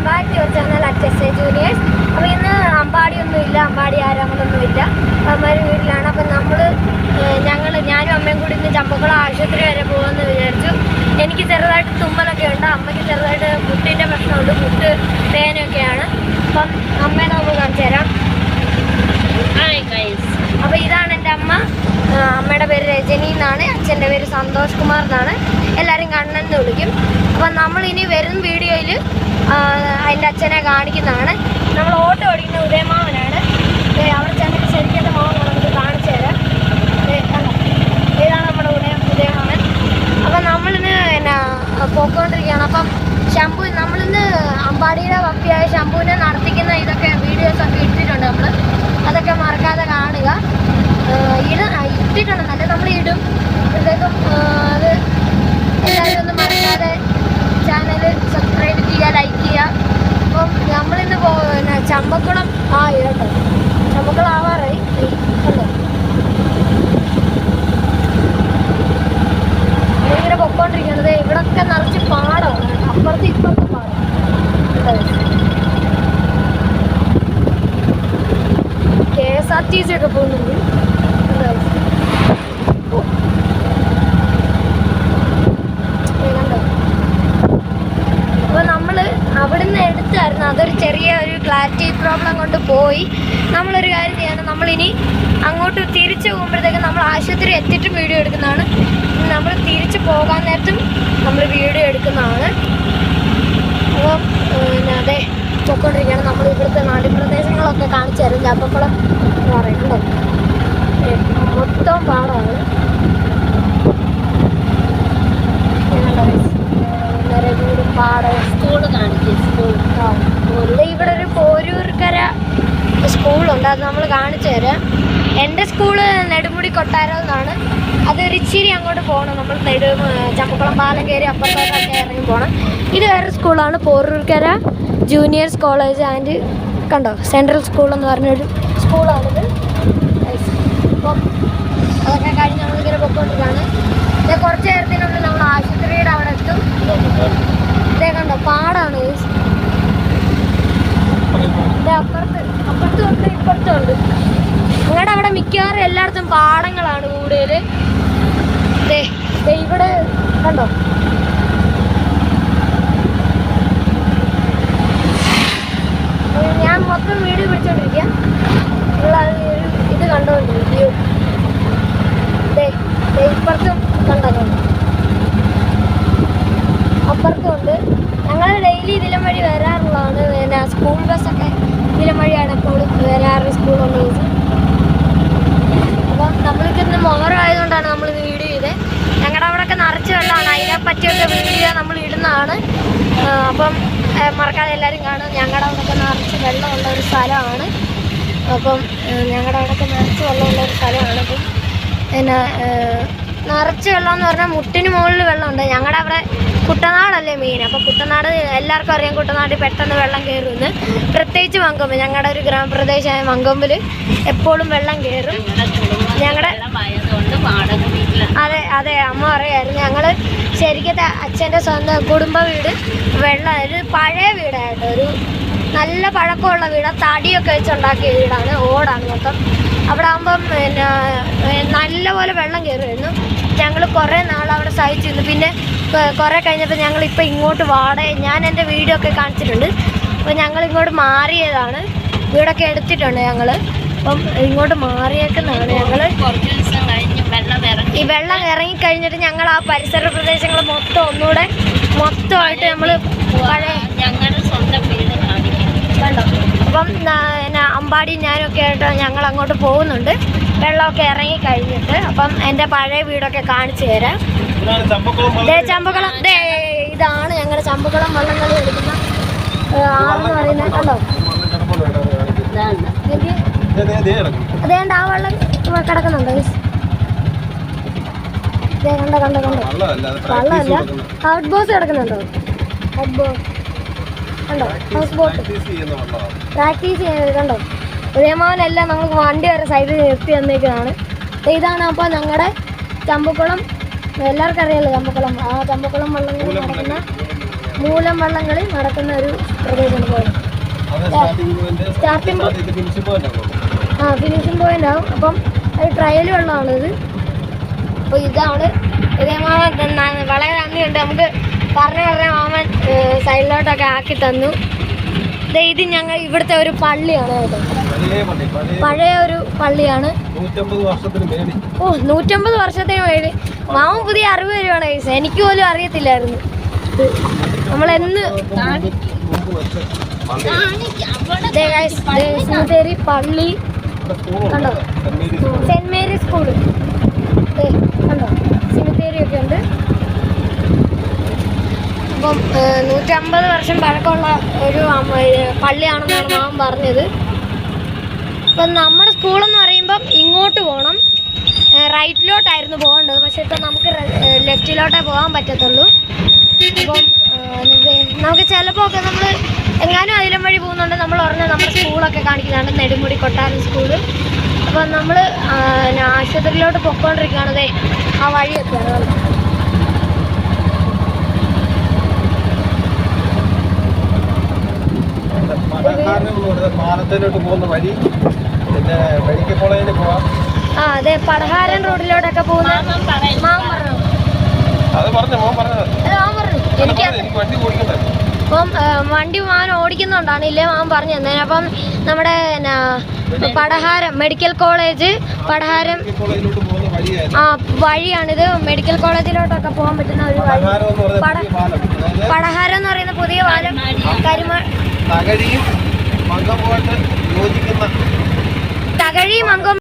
Welcome back to your channel HSA juniors. അപ്പോൾ ഇന്ന് അമ്പാടിയൊന്നുമില്ല, അമ്പാടി ആരാമൊന്നുമില്ല, അമ്മയുടെ വീട്ടിലാണ്. അപ്പം ഞാനും അമ്മയും കൂടി ഇന്ന് ചമ്പക്കുളം ആശുപത്രി വരെ പോകുമെന്ന് വിചാരിച്ചു. എനിക്ക് ചെറുതായിട്ട് തുമ്മലൊക്കെ ഉണ്ട്, അമ്മയ്ക്ക് ചെറുതായിട്ട് മുട്ടിൻ്റെ പ്രശ്നമുണ്ട്, മുട്ട് പേനൊക്കെയാണ്. അപ്പം അമ്മയെ നമുക്ക് കാണിച്ചു തരാം. അപ്പോൾ ഇതാണ് എൻ്റെ അമ്മ. അമ്മയുടെ പേര് രജനി എന്നാണ്, അച്ഛൻ്റെ പേര് സന്തോഷ് കുമാർ എന്നാണ്, എല്ലാവരും കണ്ണൻ എന്ന് വിളിക്കും. അപ്പം നമ്മളിനി വരും വീഡിയോയിൽ അതിൻ്റെ അച്ഛനെ കാണിക്കുന്നതാണ്. നമ്മൾ ഓട്ടോ ഓടിക്കുന്ന ഉദയമാവനാണ്. അവിടെ ചെന്നിട്ട് ശരിക്കത്തെ മാവൻ നമുക്ക് കാണിച്ചു തരാം. ഇതാണ് നമ്മുടെ ഉദയമാവൻ. അപ്പം നമ്മളിന്ന് പോയിക്കൊണ്ടിരിക്കുകയാണ്. അപ്പം നമ്മളിന്ന് അമ്പാടിയുടെ വപ്പിയായ ശംഭുവിനെ നടത്തിക്കുന്ന ഇതൊക്കെ വീഡിയോസൊക്കെ ഇട്ടിട്ടുണ്ട്. അതൊക്കെ മറക്കാതെ കാണുക. ഇട്ടിട്ടുണ്ട്, നല്ല നമ്മൾ ഇടും. അപ്പോഴത്തേക്കും അത് എല്ലാവരും ഒന്ന് മറക്കാതെ ചാനൽ സബ്സ്ക്രൈബ് ചെയ്യുക, ലൈക്ക് ചെയ്യുക. അപ്പം നമ്മളിന്ന് ചമ്പക്കുളം കേട്ടോ, ചമ്പക്കുളം ആവാറായി കണ്ടോ. ഇങ്ങനെ പൊക്കോണ്ടിരിക്കുന്നത് ഇവിടൊക്കെ നിറച്ച് പാടമാണ്, അപ്പുറത്ത് ഇപ്പുറത്ത് പാടം. KSRTC ഒക്കെ പോകുന്നുണ്ട്. അപ്പോൾ നമ്മൾ അവിടുന്ന് എടുത്തായിരുന്നു, അതൊരു ഒരു ക്ലാരിറ്റി പ്രോബ്ലം കൊണ്ട് പോയി. നമ്മളൊരു കാര്യം ചെയ്യണം, നമ്മളിനി അങ്ങോട്ട് തിരിച്ചു പോകുമ്പോഴത്തേക്കും നമ്മൾ ആശുപത്രി എത്തിയിട്ടും വീഡിയോ എടുക്കുന്നതാണ്. നമ്മൾ തിരിച്ചു പോകാൻ നേരത്തും നമ്മൾ വീഡിയോ എടുക്കുന്നതാണ്. അപ്പോൾ അതെ പോയിക്കൊണ്ടിരിക്കുകയാണ്. നമ്മൾ ഇവിടുത്തെ നാട്ടുപ്രദേശങ്ങളൊക്കെ കാണിച്ചു തരും. ചമ്പക്കുളം എന്ന് പറയുന്നുണ്ടോ, മൊത്തം പാടമാണ്. സ്കൂള് കാണിക്കും. ഇവിടെ ഒരു പോരൂർക്കര സ്കൂളുണ്ട്, അത് നമ്മൾ കാണിച്ചു തരാം. എൻ്റെ സ്കൂള് നെടുമുടി കൊട്ടാരം എന്നാണ്. അതൊരു ഇച്ചിരി അങ്ങോട്ട് പോകണം, നമ്മൾ ചമ്പക്കുളം പാലം കയറി അപ്പുറത്തോട്ടൊക്കെ ഇറങ്ങി പോകണം. ഇത് വേറെ സ്കൂളാണ്, പോരൂർക്കര ജൂനിയേഴ്സ് കോളേജ് ആൻഡ് കണ്ടോ സെൻട്രൽ സ്കൂൾ എന്ന് പറഞ്ഞൊരു സ്കൂളാണിത്. അപ്പം അതൊക്കെ കഴിഞ്ഞ് നമ്മളിങ്ങനെ പൊയ്ക്കൊണ്ടിരിക്കുകയാണ്. ഇത് കുറച്ച് നേരത്തിനുള്ളിൽ നമ്മൾ ആശുപത്രിയുടെ അവിടെ എത്തും. ഇതേ കണ്ടോ പാടാണ്. ഇത് അപ്പുറത്തും ഉണ്ട് ഇപ്പുറത്തും ഉണ്ട്. നിങ്ങളുടെ അവിടെ മിക്കവാറും എല്ലായിടത്തും പാടങ്ങളാണ് കൂടുതൽ. ഇവിടെ കണ്ടോ ഞാൻ മൊത്തം വീഡിയോ പിടിച്ചോണ്ടിരിക്കുക. ഇത് കണ്ടോണ്ടിരിക്കും. ഇപ്പുറത്തും കണ്ടോ, അപ്പുറത്തും ഉണ്ട്. ഞങ്ങൾ ഡെയിലി ഇതിലും വഴി വരാറുള്ളതാണ്. പിന്നെ സ്കൂൾ ബസ്സൊക്കെ ഇതിലും വഴിയാണ് എപ്പോഴും വരാറ്, സ്കൂളുണ്ട്. അപ്പം നമ്മൾക്കിന്ന് മോഹരമായതുകൊണ്ടാണ് നമ്മളിത് വീഡിയോ ചെയ്തത്. ഞങ്ങളുടെ അവിടെയൊക്കെ നിറച്ച് വെള്ളമാണ്, അതിനെ പറ്റിയൊക്കെ വീഡിയോ നമ്മൾ ഇടുന്നതാണ്. അപ്പം മറക്കാതെ എല്ലാവരും കാണും. ഞങ്ങളുടെ അവിടെയൊക്കെ നിറച്ച് വെള്ളമുള്ള ഒരു സ്ഥലമാണ്. അപ്പം ഞങ്ങളുടെ അവിടെയൊക്കെ നിറച്ച് വെള്ളമുള്ള ഒരു സ്ഥലമാണ്. അപ്പം പിന്നെ നിറച്ച് വെള്ളം എന്ന് പറഞ്ഞാൽ മുട്ടിന് മുകളിൽ വെള്ളമുണ്ട്. ഞങ്ങളുടെ അവിടെ കുട്ടനാടല്ലേ മെയിൻ. അപ്പോൾ കുട്ടനാട് എല്ലാവർക്കും അറിയാം, കുട്ടനാട്ടിൽ പെട്ടെന്ന് വെള്ളം കയറുമെന്ന്. പ്രത്യേകിച്ച് മങ്കൊമ്പ്, ഞങ്ങളുടെ ഒരു ഗ്രാമപ്രദേശമായ മങ്കൊമ്പിൽ എപ്പോഴും വെള്ളം കയറും. ഞങ്ങളുടെ അതെ അമ്മ പറയായിരുന്നു, ഞങ്ങൾ ശരിക്കത്തെ അച്ഛൻ്റെ സ്വന്തം കുടുംബ വീട് ഒരു പഴയ വീടായിട്ട്, ഒരു നല്ല പഴക്കമുള്ള വീടാണ്. തടിയൊക്കെ വെച്ചുണ്ടാക്കിയ വീടാണ്, ഓടാണ് മൊത്തം. അവിടെ ആകുമ്പം പിന്നെ നല്ലപോലെ വെള്ളം കയറുമായിരുന്നു. ഞങ്ങൾ കുറേ നാൾ അവിടെ സഹിച്ചിരുന്നു. പിന്നെ കുറേ കഴിഞ്ഞപ്പോൾ ഞങ്ങളിപ്പോൾ ഇങ്ങോട്ട് ഞാൻ എൻ്റെ വീഡിയോ ഒക്കെ കാണിച്ചിട്ടുണ്ട്. അപ്പോൾ ഞങ്ങൾ ഇങ്ങോട്ട് മാറിയതാണ്, വീടൊക്കെ എടുത്തിട്ടുണ്ട് ഞങ്ങൾ. അപ്പം ഇങ്ങോട്ട് മാറിയേക്കുന്നതാണ് ഞങ്ങൾ. ഈ വെള്ളം ഇറങ്ങിക്കഴിഞ്ഞിട്ട് ഞങ്ങൾ ആ പരിസര പ്രദേശങ്ങൾ മൊത്തമായിട്ട് നമ്മൾ പഴയ ഞങ്ങളുടെ സ്വന്തം വീട് കാണിക്കും കണ്ടോ. അപ്പം അമ്പാടി ഞാനൊക്കെ ആയിട്ട് ഞങ്ങൾ അങ്ങോട്ട് പോകുന്നുണ്ട്, വെള്ളമൊക്കെ ഇറങ്ങി കഴിഞ്ഞിട്ട്. അപ്പം എൻ്റെ പഴയ വീടൊക്കെ കാണിച്ചു തരാം. ചമ്പക്കുളം ഇതാണ് ഞങ്ങളുടെ ചമ്പക്കുളം വള്ളംകളി എടുക്കുന്ന ആളെന്ന് പറയുന്നത്. കണ്ടോ, അതേണ്ട ആ വെള്ളം കിടക്കുന്നുണ്ടോ? കണ്ടോ വള്ളമല്ല, ഔട്ട് ബോസ് കിടക്കുന്നുണ്ടോ? ഔട്ട് ബോസ് കണ്ടോ, ഹൗസ് ബോട്ട് പ്രാക്ടീസ് ചെയ്യുന്നത് കണ്ടോ. ഉദയമാവനെല്ലാം നമുക്ക് വണ്ടി വരെ സൈഡിൽ നിർത്തി തന്നേക്കുന്നതാണ്. ഇതാണ് അപ്പോൾ ഞങ്ങളുടെ ചമ്പക്കുളം, എല്ലാവർക്കും അറിയാമല്ലോ ചമ്പക്കുളം. ആ ചമ്പക്കുളം വള്ളംകളി നടക്കുന്ന മൂലം വള്ളങ്ങളിൽ നടക്കുന്ന ഒരു പ്രദേശമാണ് പോലെ. സ്റ്റാർട്ടിംഗ് ഫിനിഷിംഗ് പോയിന്റ് ആവും. അപ്പം അത് ട്രയൽ വെള്ളമാണിത്. അപ്പോൾ ഇതാണ് ഇതേ മാമൻ വളരെ നന്ദിയുണ്ട്. നമുക്ക് പറഞ്ഞ മാമൻ സൈഡിലോട്ടൊക്കെ ആക്കി തന്നു. ഇത് ഞങ്ങൾ ഇവിടുത്തെ ഒരു പള്ളിയാണ് കേട്ടോ. പഴയ ഒരു പള്ളിയാണ്. 150 വർഷത്തിന് മേളിൽ. മാമൻ പുതിയ അറിവ് വരുവാണ് ഗൈസ്. എനിക്ക് പോലും അറിയത്തില്ലായിരുന്നു. നമ്മളെന്ന് സെമിത്തേരി പള്ളി കണ്ടോ, സെന്റ് മേരീസ് സ്കൂള് കണ്ടോ, സെമിത്തേരി ഒക്കെ ഉണ്ട്. അപ്പം 150 വർഷം പഴക്കമുള്ള ഒരു പള്ളിയാണെന്നാണ് മാമൻ പറഞ്ഞത്. ഇപ്പം നമ്മുടെ സ്കൂളെന്ന് പറയുമ്പം ഇങ്ങോട്ട് പോകണം, റൈറ്റിലോട്ടായിരുന്നു പോകേണ്ടത്. പക്ഷേ ഇപ്പം നമുക്ക് ലെഫ്റ്റിലോട്ടേ പോകാൻ പറ്റത്തുള്ളൂ. അപ്പം നമുക്ക് ചിലപ്പോൾ ഒക്കെ നമ്മൾ എങ്ങാനും അതിലും വഴി പോകുന്നുണ്ട് നമ്മൾ പറഞ്ഞാൽ നമ്മുടെ സ്കൂളൊക്കെ കാണിക്കുന്നതാണ്, നെടുമുടി കൊട്ടാരം സ്കൂള്. അപ്പം നമ്മൾ ആശുപത്രിയിലോട്ട് പൊയ്ക്കൊണ്ടിരിക്കുകയാണത്. ആ വഴിയൊക്കെയാണ്. ആ അതെ, പടഹാരൻ റോഡിലോട്ടൊക്കെ പോകുന്ന മാമൻ പറഞ്ഞു. എനിക്ക് അപ്പം വണ്ടി മാമൻ ഓടിക്കുന്നുണ്ടാണ്, ഇല്ലേ മാമൻ പറഞ്ഞു തന്നെ. അപ്പം നമ്മുടെ പടഹാരം മെഡിക്കൽ കോളേജ് പടഹാരം ആ വഴിയാണിത്. മെഡിക്കൽ കോളേജിലോട്ടൊക്കെ പോകാൻ പറ്റുന്ന ഒരു വഴി. പടഹാരം എന്ന് പറയുന്ന പുതിയ പാലം തകഴിയും മങ്കം